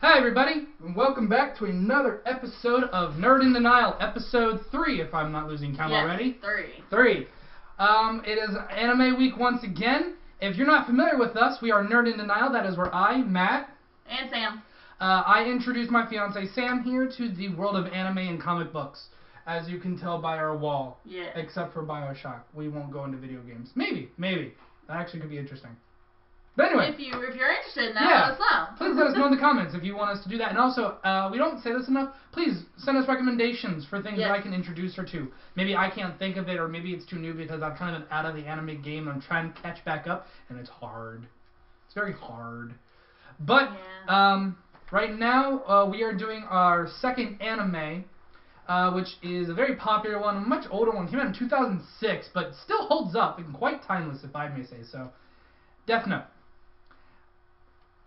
Hi everybody, and welcome back to another episode of Nerd in Denial, episode 3, if I'm not losing count already. 3. It is Anime Week once again. If you're not familiar with us, we are Nerd in Denial. That is where I, Matt, and Sam. I introduced my fiance Sam here to the world of anime and comic books, as you can tell by our wall. Yeah. Except for BioShock. We won't go into video games. Maybe. That actually could be interesting. But anyway. If you're interested in that, let us know. Please let us know in the comments if you want us to do that. And also, we don't say this enough. Please send us recommendations for things that I can introduce her to. Maybe I can't think of it, or maybe it's too new because I've kind of been out of the anime game. I'm trying to catch back up, and it's hard. It's very hard. But right now, we are doing our second anime, which is a very popular one, a much older one. It came out in 2006, but still holds up and quite timeless, if I may say so. Death Note.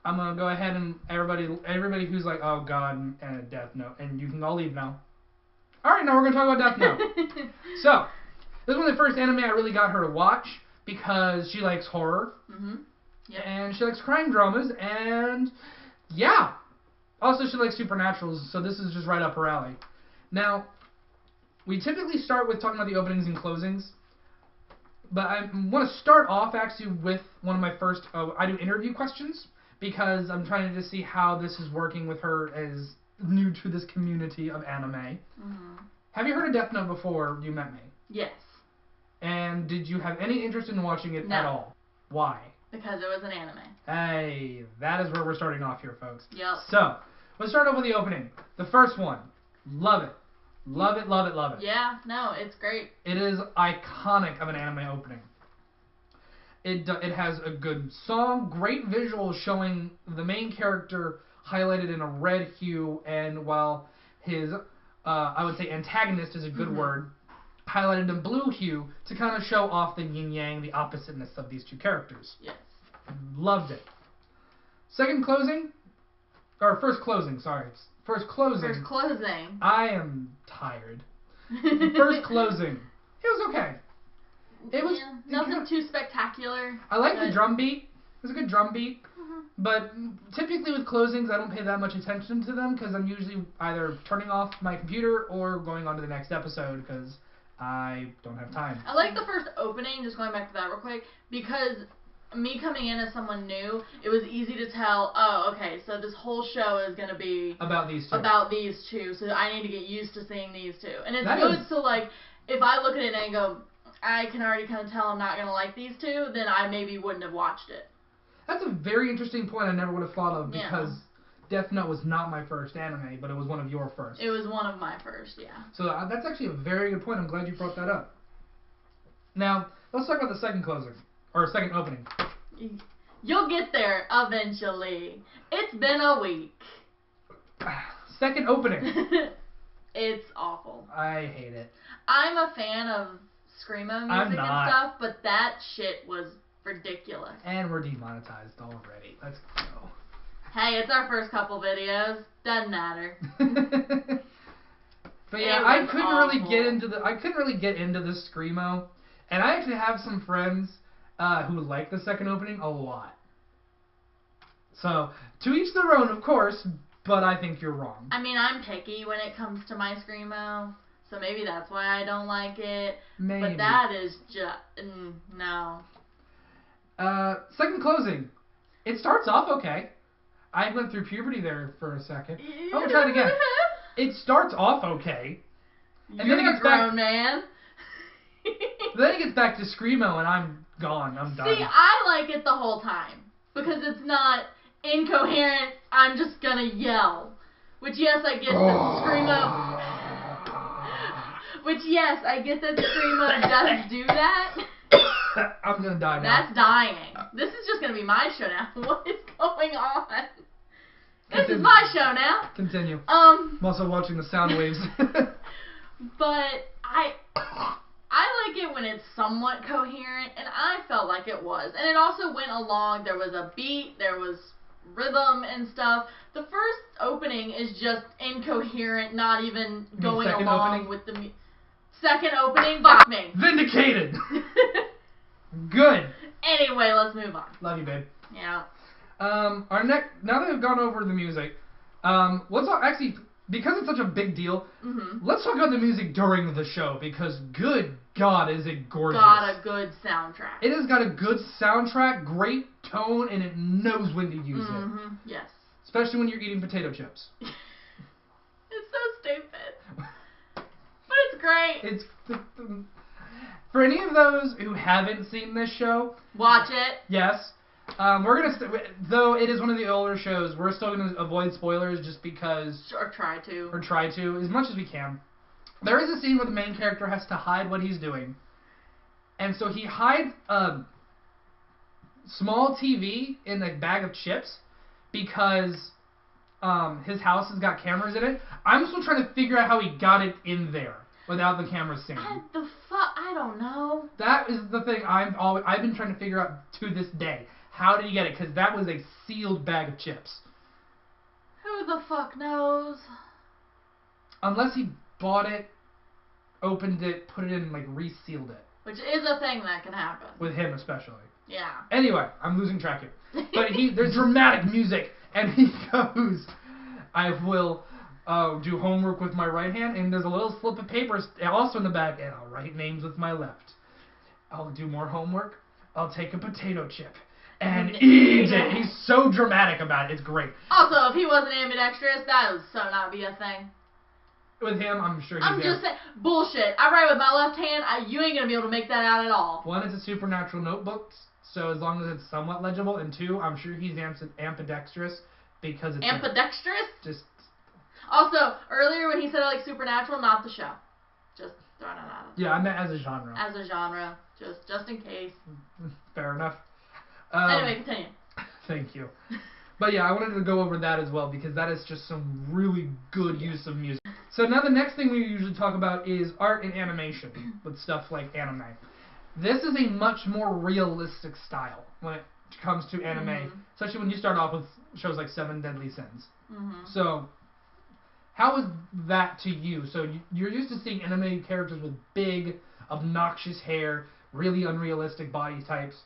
I'm going to go ahead and everybody who's like, oh god, Death Note, and you can all leave now. Alright, now we're going to talk about Death Note. So, this was the first anime I really got her to watch because she likes horror. Yep. And she likes crime dramas, and yeah. Also, she likes supernaturals, so this is just right up her alley. Now, we typically start with talking about the openings and closings, but I want to start off actually with one of my first, I do interview questions, because I'm trying to just see how this is working with her as new to this community of anime. Have you heard of Death Note before you met me? Yes. And did you have any interest in watching it at all? Why? Because it was an anime. Hey, that is where we're starting off here, folks. Yep. So, let's start off with the opening. The first one. Love it. Love it, love it, love it. Yeah, no, it's great. It is iconic of an anime opening. It has a good song, great visuals showing the main character highlighted in a red hue, and while his, I would say antagonist is a good word, highlighted in blue hue to kind of show off the yin-yang, the oppositeness of these two characters. Yes. Loved it. Second closing, or first closing, sorry. First closing. I am tired. First closing. It was okay. It was nothing too spectacular. I like the drum beat. It was a good drum beat. But typically with closings, I don't pay that much attention to them because I'm usually either turning off my computer or going on to the next episode because I don't have time. I like the first opening, just going back to that real quick, because me coming in as someone new, it was easy to tell, oh, okay, so this whole show is going to be about these two. So I need to get used to seeing these two. And it's good, so like, if I look at it and go, I can already kind of tell I'm not going to like these two, then I maybe wouldn't have watched it. That's a very interesting point I never would have thought of because Death Note was not my first anime, but it was one of your first. It was one of my first, yeah. So that's actually a very good point. I'm glad you brought that up. Now, let's talk about the second closing, or second opening. You'll get there eventually. It's been a week. Second opening. It's awful. I hate it. I'm a fan of Screamo music and stuff, but that shit was ridiculous. And we're demonetized already. Let's go. Hey, it's our first couple videos. Doesn't matter. But yeah, I couldn't really get into the Screamo, and I actually have some friends who like the second opening a lot. So to each their own, of course, but I think you're wrong. I mean, I'm picky when it comes to my Screamo. So maybe that's why I don't like it. Maybe. But that is just... no. Second closing. It starts off okay. I went through puberty there for a second. I'm going to try it again. It starts off okay. And You're a grown man. Then it gets back to Screamo and I'm gone. I'm done. See, I like it the whole time. Because it's not incoherent, I'm just going to yell. Which, yes, I get that Screamo... Which, yes, I get that Screamo does do that. I'm gonna die now. That's dying. This is just gonna be my show now. What is going on? This is my show now. Continue. I'm also watching the sound waves. But I like it when it's somewhat coherent, and I felt like it was. And it also went along. There was a beat. There was rhythm and stuff. The first opening is just incoherent, not even going along with the second opening. Fuck me. Vindicated. Good. Anyway, let's move on. Love you, babe. Yeah. Now that we've gone over the music, Actually, because it's such a big deal, let's talk about the music during the show, because good God, is it gorgeous. Got a good soundtrack. It has got a good soundtrack, great tone, and it knows when to use it. Yes. Especially when you're eating potato chips. It's so stupid. But it's great. It's for any of those who haven't seen this show, watch it. Yes. We're gonna though it is one of the older shows, we're still gonna avoid spoilers just because or try to as much as we can. There is a scene where the main character has to hide what he's doing, and so he hides a small TV in a bag of chips because his house has got cameras in it. I'm still trying to figure out how he got it in there without the cameras seeing. I don't know. That is the thing I've been trying to figure out to this day. How did he get it? Because that was a sealed bag of chips. Who the fuck knows? Unless he bought it, opened it, put it in, and like resealed it. Which is a thing that can happen. With him especially. Yeah. Anyway, I'm losing track here. But there's dramatic music, and he goes, I will do homework with my right hand, and there's a little slip of paper also in the back, and I'll write names with my left. I'll do more homework. I'll take a potato chip and eat it. He's so dramatic about it. It's great. Also, if he wasn't ambidextrous, that would so not be a thing. With him, I'm sure he's I'm just saying, bullshit. I write with my left hand, you ain't gonna be able to make that out at all. One, it's a supernatural notebook, so as long as it's somewhat legible, and two, I'm sure he's ambidextrous because it's... Ambidextrous? Just... Also, earlier when he said like supernatural, not the show. Just throwing it out. Yeah, I meant as a genre. As a genre, just in case. Fair enough. Anyway, continue. Thank you. But yeah, I wanted to go over that as well, because that is just some really good use of music. So now the next thing we usually talk about is art and animation, with stuff like anime. This is a much more realistic style when it comes to anime, especially when you start off with shows like Seven Deadly Sins. So, how is that to you? So you're used to seeing anime characters with big, obnoxious hair, really unrealistic body types.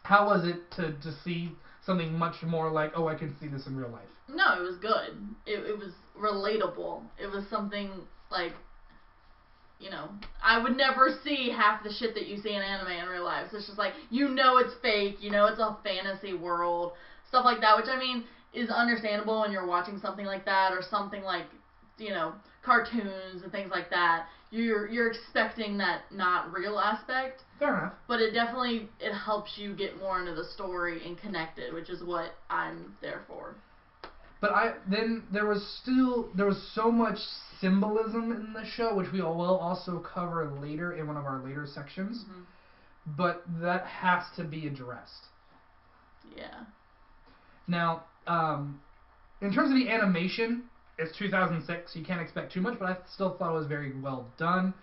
How was it to see something much more like, oh, I can see this in real life? No, it was good. It was relatable. It was something like, you know, I would never see half the shit that you see in anime in real life. So it's just like, you know it's fake, you know it's a fantasy world, stuff like that, which I mean is understandable when you're watching something like that, or something like, you know, cartoons and things like that. You're expecting that not real aspect. Fair enough. But it helps you get more into the story and connect it, which is what I'm there for. But then there was so much symbolism in the show, which we will also cover later in one of our later sections. But that has to be addressed. Yeah. Now, in terms of the animation, it's 2006, you can't expect too much, but I still thought it was very well done.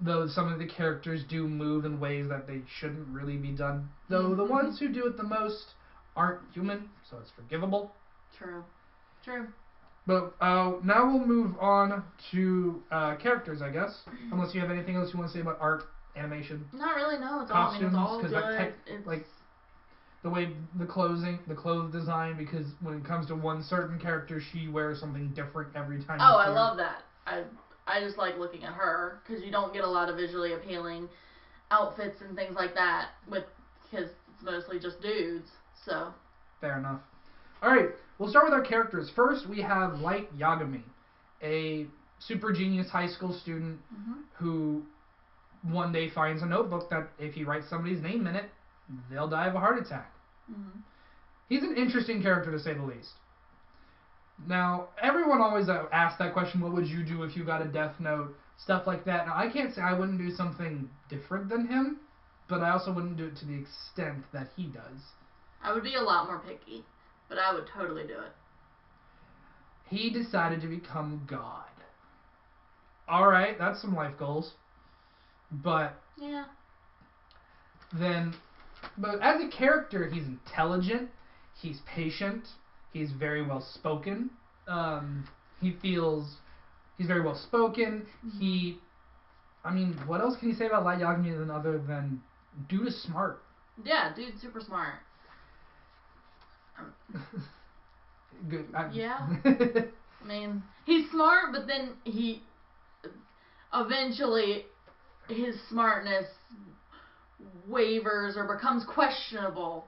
Though some of the characters do move in ways that they shouldn't really be done. Though the ones who do it the most aren't human, so it's forgivable. True. But now we'll move on to characters, I guess. Unless you have anything else you want to say about art, animation. Not really, no. It's costumes, all good. Like the way the clothes design, because when it comes to one certain character, she wears something different every time. Oh, I love that. I just like looking at her, because you don't get a lot of visually appealing outfits and things like that because it's mostly just dudes. So. Fair enough. All right, we'll start with our characters. First, we have Light Yagami, a super genius high school student who one day finds a notebook that if he writes somebody's name in it, they'll die of a heart attack. He's an interesting character, to say the least. Now, everyone always asks that question, what would you do if you got a death note, stuff like that. Now, I can't say I wouldn't do something different than him, but I also wouldn't do it to the extent that he does. I would be a lot more picky, but I would totally do it. He decided to become God. Alright, that's some life goals. But... yeah. But as a character, he's intelligent, he's patient, he's very well spoken. He's very well spoken. I mean, what else can you say about Light Yagami other than dude is smart? Yeah, dude's super smart. Good. Yeah. I mean, he's smart, but then he eventually his smartness wavers or becomes questionable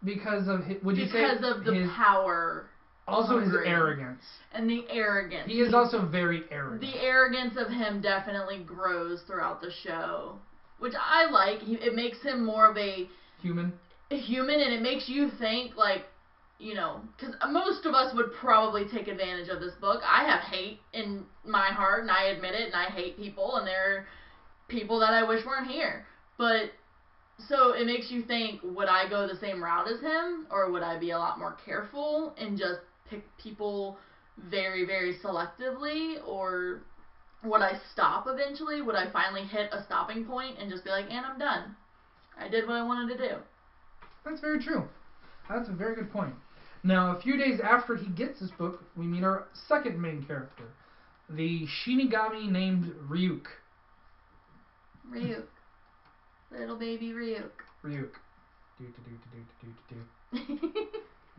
because of his, would you say because of the power. Also his arrogance. And the arrogance. He is also very arrogant. The arrogance of him definitely grows throughout the show, which I like. It makes him more of a human, and it makes you think, like, you know, because most of us would probably take advantage of this book. I have hate in my heart, and I admit it, and I hate people, and there are people that I wish weren't here. But, so it makes you think, would I go the same route as him, or would I be a lot more careful and just pick people very, very selectively, or would I stop eventually? Would I finally hit a stopping point and just be like, and I'm done. I did what I wanted to do. That's very true. That's a very good point. Now, a few days after he gets this book, we meet our second main character, the Shinigami named Ryuk. Ryuk. Little baby Ryuk. Ryuk.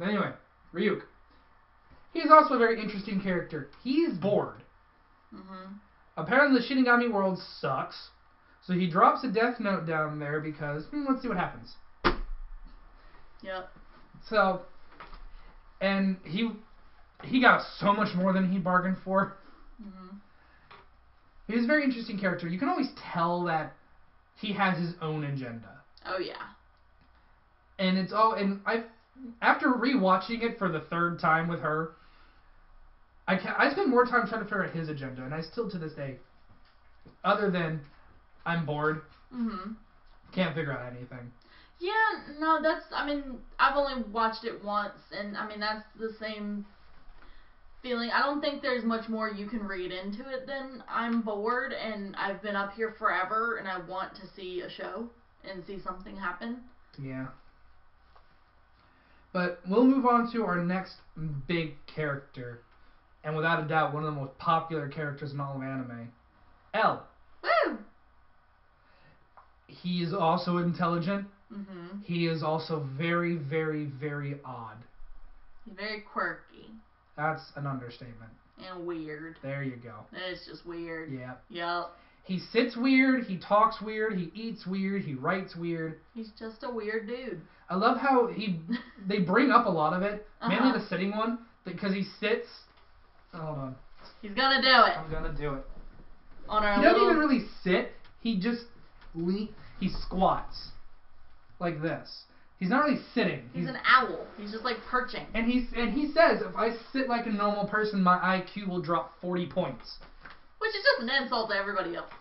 Anyway, Ryuk. He's also a very interesting character. He's bored. Mm-hmm. Apparently the Shinigami world sucks, so he drops a death note down there because, let's see what happens. Yep. So, and he got so much more than he bargained for. Mm-hmm. He's a very interesting character. You can always tell that he has his own agenda. Oh yeah. And it's all, and after rewatching it for the third time with her, I spend more time trying to figure out his agenda, and I still to this day, other than I'm bored, can't figure out anything. Yeah, no, I've only watched it once, and that's the same feeling. I don't think there's much more you can read into it than I'm bored, and I've been up here forever, and I want to see a show and see something happen. Yeah. But we'll move on to our next big character, and without a doubt, one of the most popular characters in all of anime, L. Woo! He is also intelligent. Mm-hmm. He is also very, very, very odd. He's very quirky. That's an understatement. And weird. There you go. It's just weird. Yeah. Yep. He sits weird, he talks weird, he eats weird, he writes weird. He's just a weird dude. I love how they bring up a lot of it, mainly the sitting one, because he sits. Oh, hold on. He's gonna do it. I'm gonna do it. He doesn't even really sit. He just he squats like this. He's not really sitting. He's an owl. He's just like perching. And he says, if I sit like a normal person, my IQ will drop 40 points. Which is just an insult to everybody else.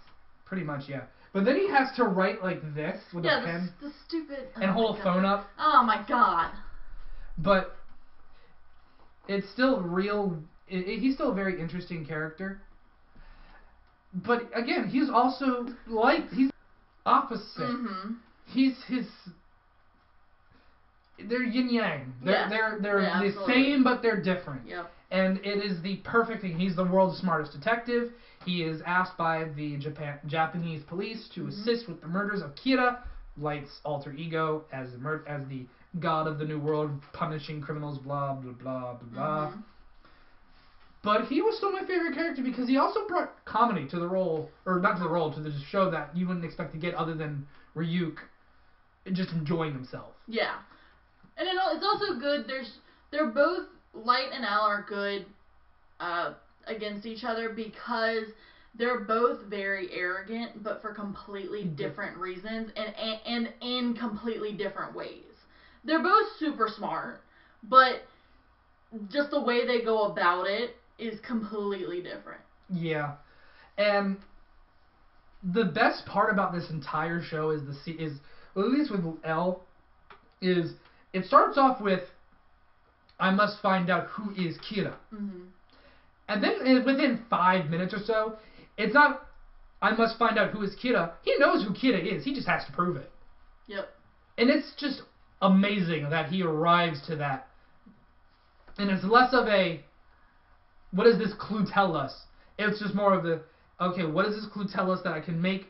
Pretty much, yeah. But then he has to write like this with a pen. The stupid... And hold a phone up. Oh my god. But it's still real... He's still a very interesting character. But again, he's also he's opposite. Mm-hmm. They're yin yang. They're the absolutely. same, but they're different. Yep. And it is the perfect thing. He's the world's smartest detective. He is asked by the Japanese police to assist with the murders of Kira, Light's alter ego, as the god of the new world, punishing criminals. Blah blah blah blah blah. But he was still my favorite character because he also brought comedy to the role, or not to the role, to the show that you wouldn't expect to get other than Ryuk just enjoying himself. Yeah. And it's also good, they're both, Light and L are good against each other because they're both very arrogant, but for completely different reasons and in completely different ways. They're both super smart, but just the way they go about it is completely different. Yeah. And the best part about this entire show is well, at least with L, is it starts off with, I must find out who is Kira. Mm-hmm. And then within 5 minutes or so, it's not, I must find out who is Kira. He knows who Kira is. He just has to prove it. Yep. And it's just amazing that he arrives to that. And it's less of a, what does this clue tell us? It's just more of the, okay, what does this clue tell us that I can make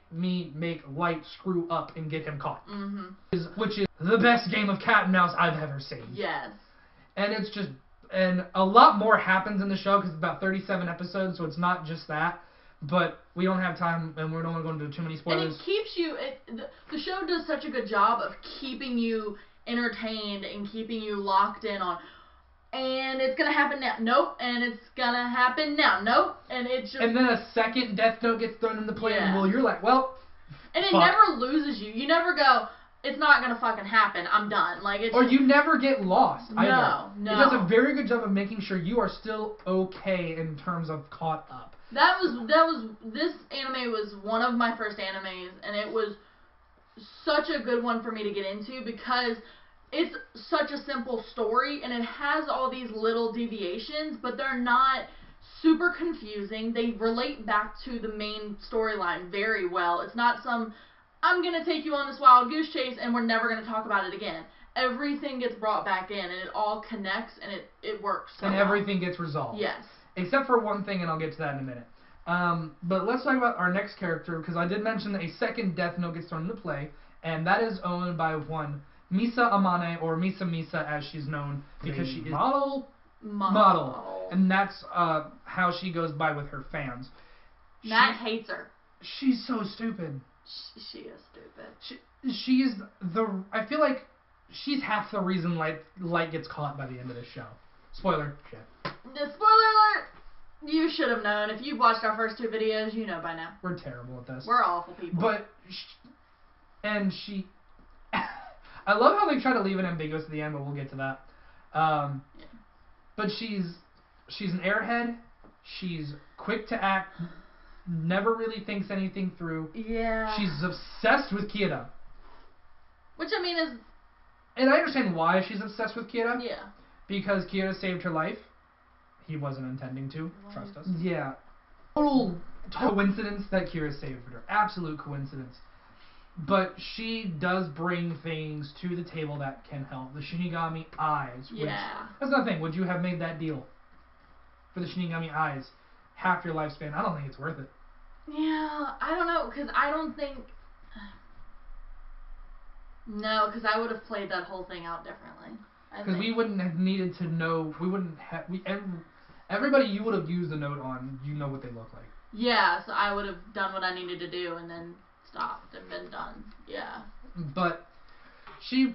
Light screw up and get him caught? Mm-hmm. Which is the best game of cat and mouse I've ever seen. Yes. And it's just And a lot more happens in the show because it's about 37 episodes, so it's not just that. But we don't have time, and we don't want to go into too many spoilers. And it keeps you... the show does such a good job of keeping you entertained and keeping you locked in on... And it's gonna happen now. Nope. And it's gonna happen now. Nope. And it's just... And then a second Death Note gets thrown into play, and well, you're like, well... And it never loses you. You never go... It's not gonna fucking happen. I'm done. Like it's. Or you never get lost. No, no. It does a very good job of making sure you are still okay in terms of caught up. This anime was one of my first animes, and it was such a good one for me to get into because it's such a simple story, and it has all these little deviations, but they're not super confusing. They relate back to the main storyline very well. It's not some... I'm going to take you on this wild goose chase and we're never going to talk about it again. Everything gets brought back in and it all connects and it works. And everything gets resolved. Yes. Except for one thing, and I'll get to that in a minute. But let's talk about our next character, because I did mention that a second Death Note gets thrown into play, and that is owned by one Misa Amane, or Misa as she's known, because she is model. And that's how she goes by with her fans. Matt hates her. She's so stupid. She is stupid. She is the... I feel like she's half the reason Light gets caught by the end of the show. Spoiler. Shit. The spoiler alert! You should have known. If you've watched our first two videos, you know by now. We're terrible at this. We're awful people. But... she... I love how they try to leave it ambiguous at the end, but we'll get to that. Yeah. But she's an airhead. She's quick to act. Never really thinks anything through. Yeah. She's obsessed with Kira. Which, I mean, is... And I understand why she's obsessed with Kira. Yeah. Because Kira saved her life. He wasn't intending to. Trust us. Yeah. Total coincidence that Kira saved her. Absolute coincidence. But she does bring things to the table that can help. The Shinigami eyes. Yeah. That's another thing. Would you have made that deal? For the Shinigami eyes. Half your lifespan. I don't think it's worth it. Yeah, I don't know, because I don't think... No, because I would have played that whole thing out differently. Because we wouldn't have needed to know... We wouldn't have... Everybody you would have used a note on, you know what they look like. Yeah, so I would have done what I needed to do and then stopped and been done. Yeah. But she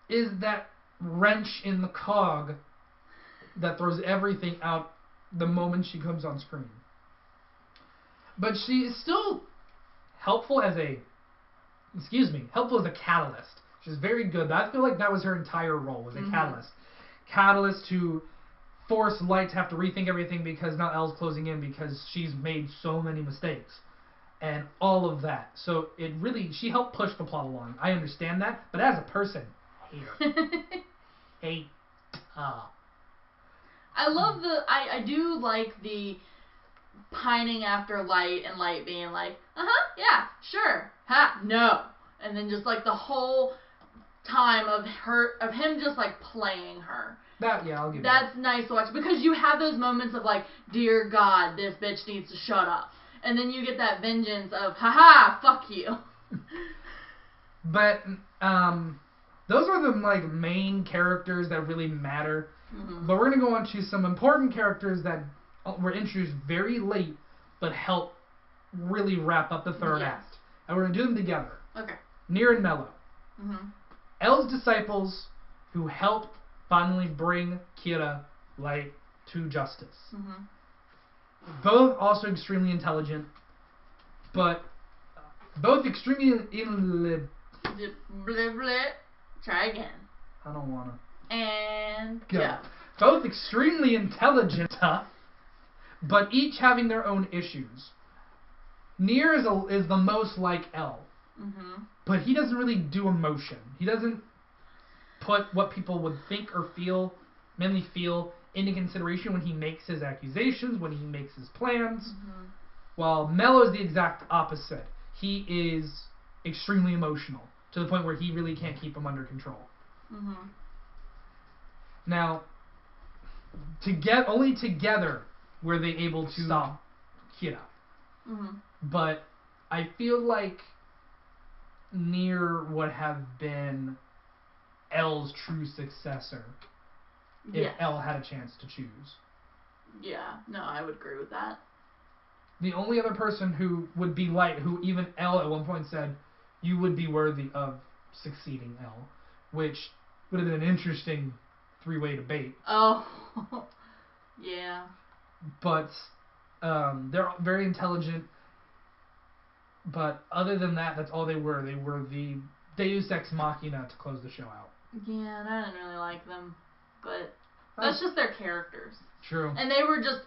is that wrench in the cog that throws everything out the moment she comes on screen. But she is still helpful as a catalyst. She's very good. I feel like that was her entire role, was a catalyst. Catalyst to force Light to have to rethink everything because now Elle's closing in because she's made so many mistakes. And all of that. So it really, she helped push the plot along. I understand that, but as a person, hate her. Hate her. I love I do like the pining after Light and Light being like, yeah, sure, no. And then just like the whole time of him just like playing her. I'll give that. That's nice to watch because you have those moments of like, dear God, this bitch needs to shut up. And then you get that vengeance of, fuck you. But, those are the like main characters that really matter. But we're going to go on to some important characters that were introduced very late, but help really wrap up the third act. And we're going to do them together. Okay. Nier and Mello. Elle's disciples who helped finally bring Kira, Light, to justice. Both also extremely intelligent, but both extremely Try again. I don't want to. And go. Both extremely intelligent, but each having their own issues. Nier is the most like Elle, but he doesn't really do emotion. He doesn't put what people would think or feel, mainly feel, into consideration when he makes his accusations, when he makes his plans. While Mello is the exact opposite. He is extremely emotional, to the point where he really can't keep them under control. Now, only together were they able to stop Kira. But I feel like Nier would have been Elle's true successor if Elle had a chance to choose. Yeah, no, I would agree with that. The only other person who would be Light, who even Elle at one point said, you would be worthy of succeeding Elle, which would have been an interesting three-way debate. Oh, yeah. But they're very intelligent. But other than that, that's all they were. They were the Deus Ex Machina to close the show out. Yeah, and I didn't really like them. But that's just their characters. True. And they were just...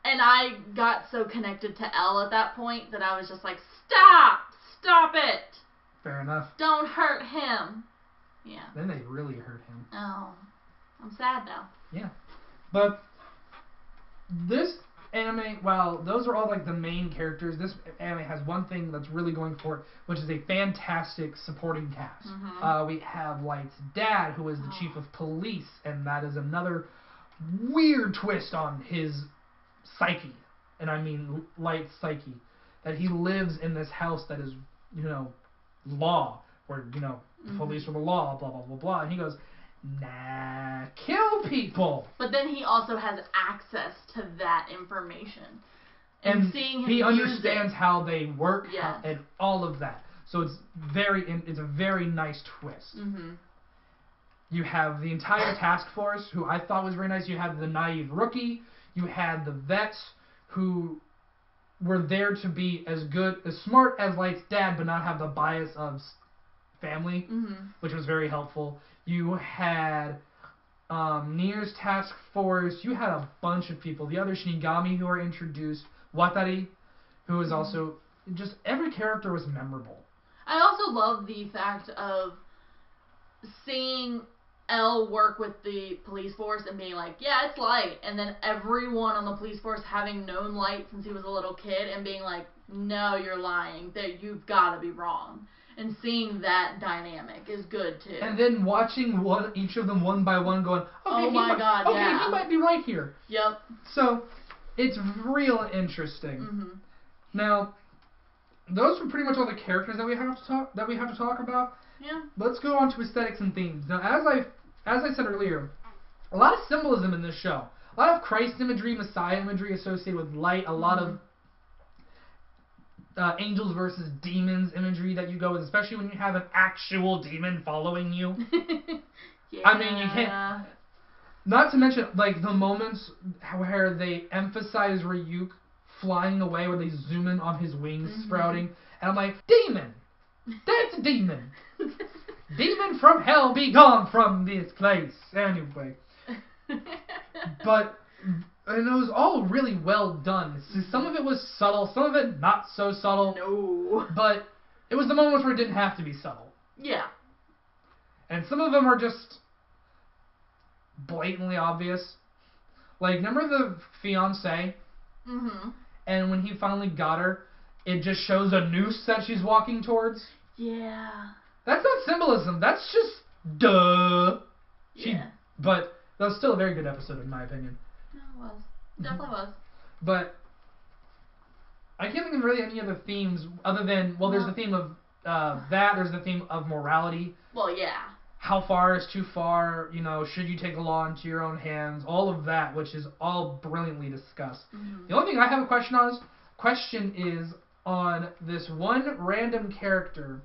And I got so connected to Elle at that point that I was just like, stop! Stop it! Fair enough. Don't hurt him. Yeah. Then they really hurt him. Oh. I'm sad now. Yeah. But this anime, while those are all like the main characters, this anime has one thing that's really going for it, which is a fantastic supporting cast. Mm-hmm. We have Light's dad, who is the chief of police, and that is another weird twist on his psyche, and I mean Light's psyche, that he lives in this house that is, law, where, police are the law, blah, blah, blah, blah, and he goes, nah, kill people. But then he also has access to that information. And seeing him he understands how they work and all of that. So it's a very nice twist. Mm-hmm. You have the entire task force, who I thought was very nice. You had the naive rookie. You had the vets, who were there to be as smart as Light's dad, but not have the bias of family, which was very helpful. You had Nier's task force. You had a bunch of people. The other Shinigami who were introduced. Watari, who was also... Just every character was memorable. I also love the fact of seeing Elle work with the police force and being like, yeah, it's Light. And then everyone on the police force having known Light since he was a little kid and being like, no, you're lying. That you've got to be wrong. And seeing that dynamic is good, too. And then watching each of them one by one going, okay, he might be right here. Yep. So, it's real interesting. Mm-hmm. Now, those are pretty much all the characters that we have to talk about. Yeah. Let's go on to aesthetics and themes. Now, as I said earlier, a lot of symbolism in this show. A lot of Christ imagery, Messiah imagery associated with Light. A lot of angels versus demons imagery that you go with, especially when you have an actual demon following you. Yeah. I mean, you can't... Not to mention, like, the moments where they emphasize Ryuk flying away, where they zoom in on his wings sprouting, and I'm like, demon! That's a demon! Demon from hell, be gone from this place! Anyway. But... And it was all really well done. Some of it was subtle, some of it not so subtle. No. But it was the moments where it didn't have to be subtle. Yeah. And some of them are just blatantly obvious. Like, remember the fiancé? Mm-hmm. And when he finally got her, it just shows a noose that she's walking towards? Yeah. That's not symbolism. That's just duh. Yeah. But that was still a very good episode, in my opinion. No, it was. Definitely was. But I can't think of really any other themes other than, there's the theme of there's the theme of morality. Well, yeah. How far is too far, should you take the law into your own hands, all of that, which is all brilliantly discussed. Mm-hmm. The only thing I have a question is on this one random character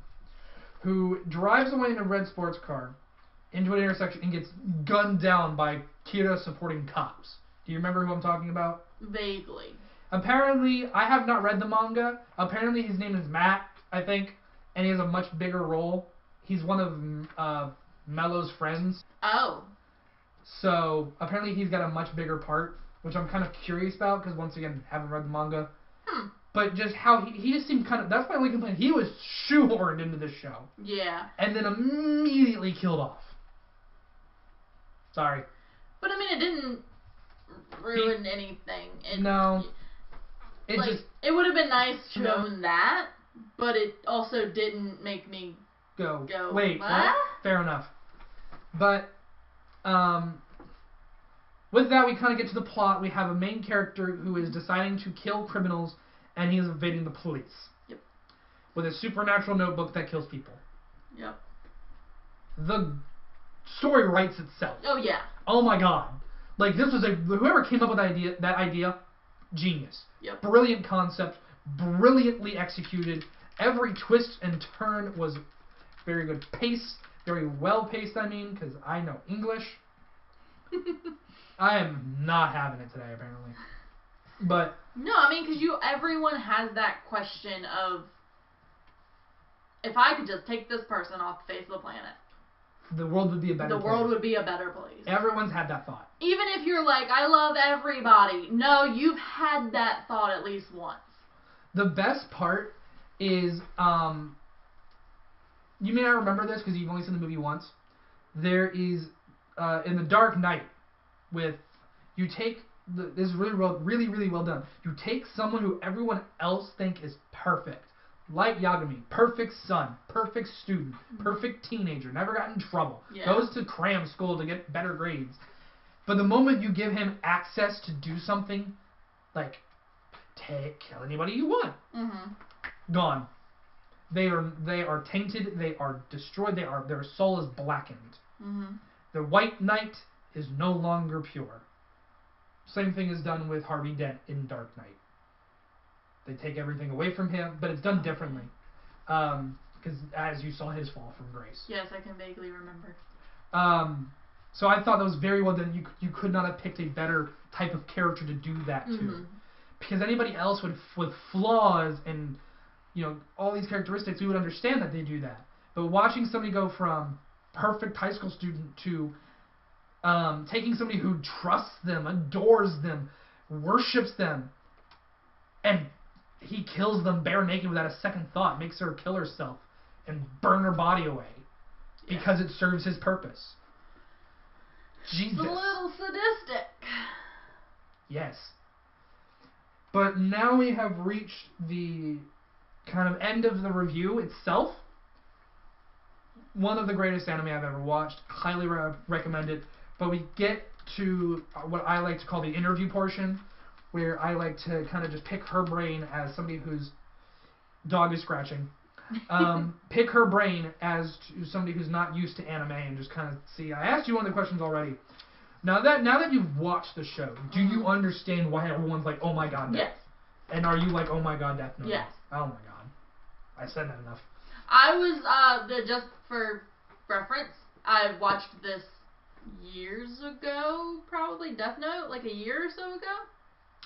who drives away in a red sports car into an intersection and gets gunned down by Kira supporting cops. Do you remember who I'm talking about? Vaguely. Apparently, I have not read the manga. Apparently, his name is Matt, I think, and he has a much bigger role. He's one of Mello's friends. Oh. So, apparently he's got a much bigger part, which I'm kind of curious about, because once again, haven't read the manga. But just how he just seemed kind of... That's my only complaint. He was shoehorned into this show. Yeah. And then immediately killed off. Sorry. But, I mean, it didn't ruin anything. No. It would have been nice to known that, but it also didn't make me go wait, what? Fair enough. But, with that, we kind of get to the plot. We have a main character who is deciding to kill criminals, and he is evading the police. Yep. With a supernatural notebook that kills people. Yep. The story writes itself. Oh, yeah. oh my god. Like, this was whoever came up with that idea, genius. Yep. Brilliant concept, brilliantly executed. Every twist and turn was very good pace, very well paced, because I know English. I am not having it today, apparently. But no, because everyone has that question of, if I could just take this person off the face of the planet, the world would be a better place. The world would be a better place. Everyone's had that thought. Even if you're like, I love everybody. No, you've had that thought at least once. The best part is, you may not remember this because you've only seen the movie once. There is, in The Dark Knight, this is really well done. You take someone who everyone else think is perfect. Like Yagami, perfect son, perfect student, perfect teenager, never got in trouble, goes to cram school to get better grades. But the moment you give him access to do something, like kill anybody you want, gone. They are tainted. They are destroyed. Their soul is blackened. The White Knight is no longer pure. Same thing is done with Harvey Dent in Dark Knight. They take everything away from him, but it's done differently. Because as you saw his fall from grace. Yes, I can vaguely remember. So I thought that was very well done. You could not have picked a better type of character to do that to. Because anybody else with flaws and all these characteristics, we would understand that they do that. But watching somebody go from perfect high school student to taking somebody who trusts them, adores them, worships them, and he kills them bare naked without a second thought, makes her kill herself and burn her body away because it serves his purpose. Jesus. It's a little sadistic. Yes. But now we have reached the kind of end of the review itself. One of the greatest anime I've ever watched. Highly recommend it. But we get to what I like to call the interview portion, where I like to kind of just pick her brain as somebody whose dog is scratching. Pick her brain as to somebody who's not used to anime and just kind of see. I asked you one of the questions already. Now that you've watched the show, do you understand why everyone's like, oh my god, death? Yes. And are you like, oh my god, death? No. Yes. Oh my god. I said that enough. I was, just for reference, I watched this years ago, probably, Death Note, like a year or so ago.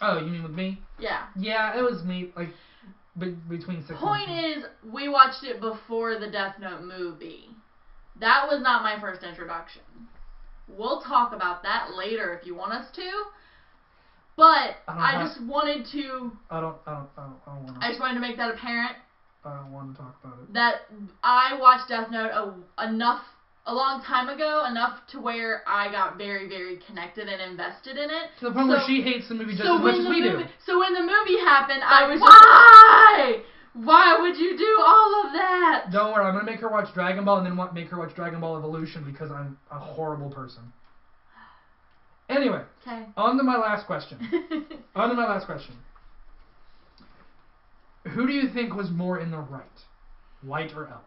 Oh, you mean with me? Yeah. Yeah, it was me, like, between 6 Point is, we watched it before the Death Note movie. That was not my first introduction. We'll talk about that later if you want us to. But I just wanted to... I don't want to. I just wanted to make that apparent. I don't want to talk about it. That I watched Death Note a long time ago, enough to where I got very, very connected and invested in it. To the point where she hates the movie just as much as we do. So when the movie happened, I was why? Why would you do all of that? Don't worry, I'm going to make her watch Dragon Ball and then make her watch Dragon Ball Evolution because I'm a horrible person. Anyway, on to my last question. Who do you think was more in the right? Light or L?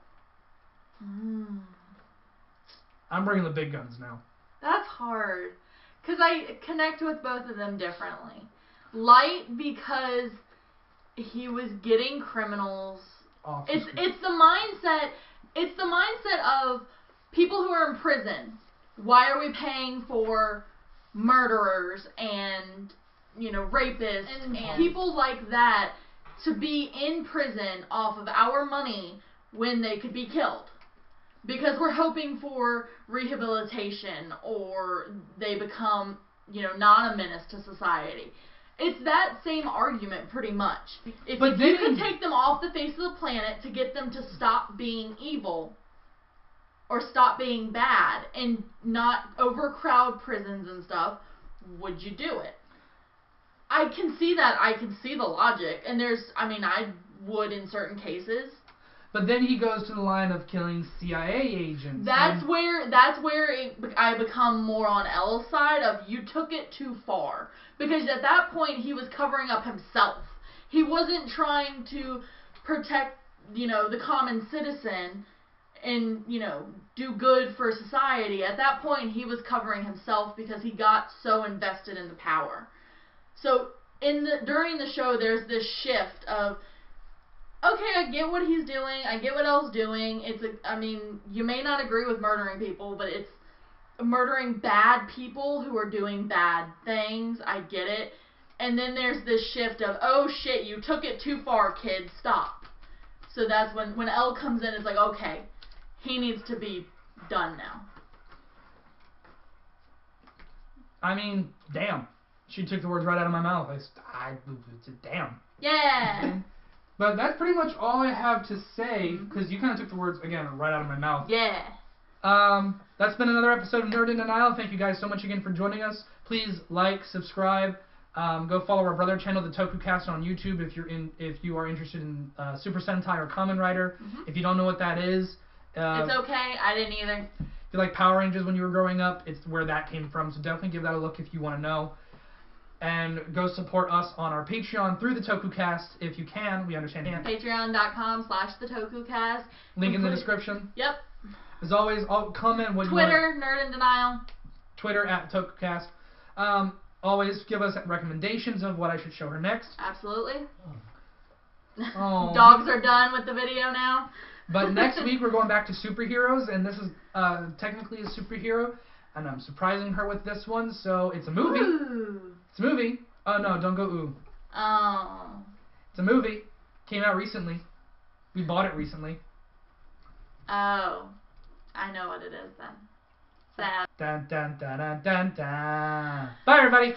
I'm bringing the big guns now. That's hard. Because I connect with both of them differently. Light because he was getting criminals. It's the mindset of people who are in prison. Why are we paying for murderers and rapists and people like that to be in prison off of our money when they could be killed? Because we're hoping for rehabilitation or they become, not a menace to society. It's that same argument pretty much. If you could take them off the face of the planet to get them to stop being evil or stop being bad and not overcrowd prisons and stuff, would you do it? I can see that. I can see the logic. And I would in certain cases. But then he goes to the line of killing CIA agents. That's where I become more on L's side of you took it too far. Because at that point he was covering up himself. He wasn't trying to protect, the common citizen. and, do good for society. At that point, he was covering himself because he got so invested in the power. So during the show, there's this shift of, okay, I get what he's doing. I get what Elle's doing. You may not agree with murdering people, but it's murdering bad people who are doing bad things. I get it. And then there's this shift of, oh shit, you took it too far, kid. Stop. So that's when Elle comes in, it's like, okay, he needs to be done now. I mean, damn. She took the words right out of my mouth. Damn. Yeah. But that's pretty much all I have to say, because you kind of took the words, again, right out of my mouth. Yeah. That's been another episode of Nerd in Denial. Thank you guys so much again for joining us. Please like, subscribe, go follow our brother channel, the TokuCast, on YouTube if you are interested in Super Sentai or Kamen Rider. If you don't know what that is, it's okay. I didn't either. If you like Power Rangers when you were growing up, it's where that came from. So definitely give that a look if you want to know. And go support us on our Patreon through the TokuCast if you can. We understand. Patreon.com/the-TokuCast. Link in the description. Yep. As always, I'll comment what Twitter, Nerd in Denial. Twitter @TokuCast. Always give us recommendations of what I should show her next. Absolutely. Oh. Dogs are done with the video now. But next week we're going back to superheroes, and this is technically a superhero, and I'm surprising her with this one. So it's a movie. Ooh. It's a movie. Oh no, don't go ooh. Oh. It's a movie. Came out recently. We bought it recently. Oh. I know what it is then. Sad. Dun dun dun dun dun dun. Bye everybody.